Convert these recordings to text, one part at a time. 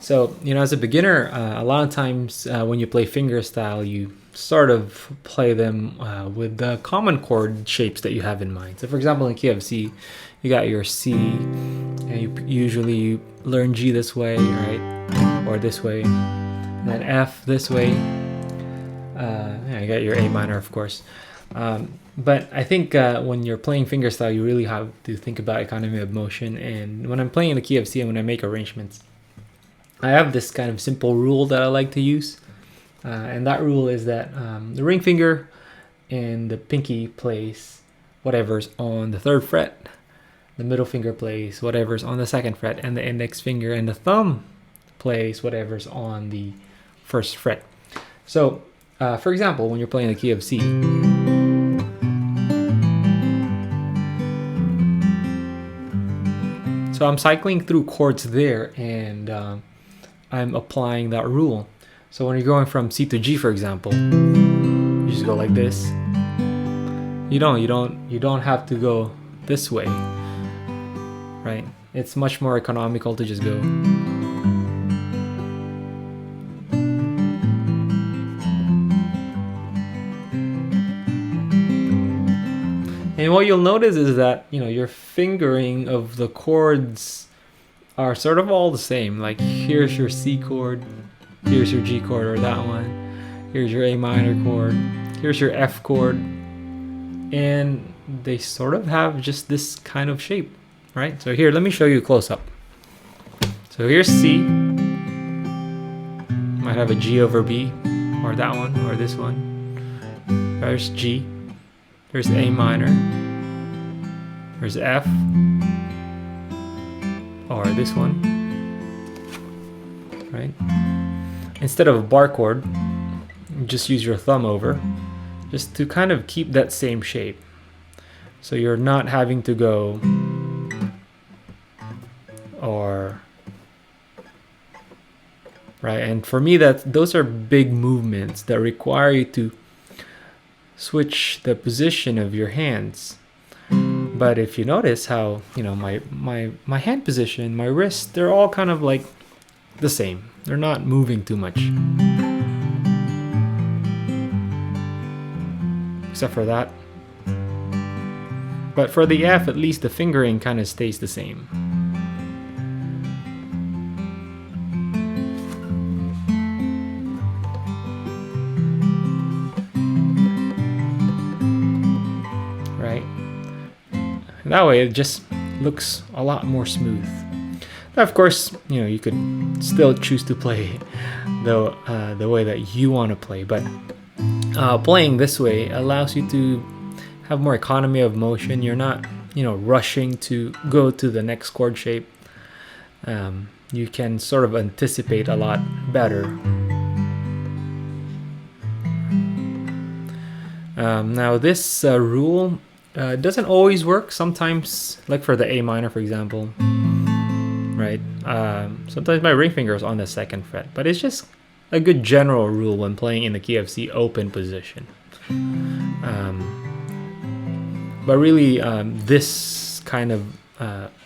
So, as a beginner, a lot of times when you play fingerstyle, you sort of play them with the common chord shapes that you have in mind. So, for example, in key of C, you got your C, and you usually learn G this way, right? Or this way, and then F this way. You got your A minor, of course. But I think when you're playing fingerstyle, you really have to think about economy of motion. And when I'm playing in the key of C and when I make arrangements, I have this kind of simple rule that I like to use. And that rule is that the ring finger and the pinky plays whatever's on the 3rd fret. The middle finger plays whatever's on the 2nd fret. And the index finger and the thumb plays whatever's on the 1st fret. So, for example, when you're playing the key of C, so I'm cycling through chords there, and I'm applying that rule. So when you're going from C to G, for example, you just go like this. You don't have to go this way, right? It's much more economical to just go. And what you'll notice is that, your fingering of the chords are sort of all the same. Like, here's your C chord, here's your G chord, or that one. Here's your A minor chord, here's your F chord. And they sort of have just this kind of shape, right? So here, let me show you close up. So here's C. Might have a G over B, or that one, or this one. There's G. There's A minor, there's F, or this one, right? Instead of a bar chord, just use your thumb over, just to kind of keep that same shape. So you're not having to go, or, right? And for me, those are big movements that require you to switch the position of your hands. But if you notice how, my hand position, my wrist, they're all kind of like the same. They're not moving too much. Except for that. But for the F, at least the fingering kind of stays the same. That way it just looks a lot more smooth. Now, of course, you could still choose to play the way that you want to play, but playing this way allows you to have more economy of motion. You're not, rushing to go to the next chord shape. You can sort of anticipate a lot better. Now this rule doesn't always work. Sometimes, like for the A minor, for example, right? Sometimes my ring finger is on the 2nd fret, but it's just a good general rule when playing in the key of C open position. But really, this kind of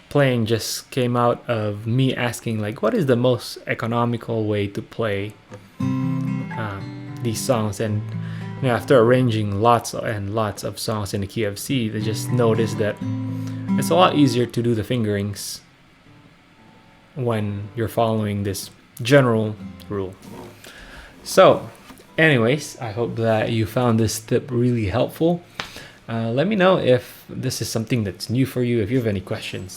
playing just came out of me asking, like, what is the most economical way to play these songs? And after arranging lots and lots of songs in the key of C, they just noticed that it's a lot easier to do the fingerings when you're following this general rule. So, anyways, I hope that you found this tip really helpful. Let me know if this is something that's new for you, if you have any questions.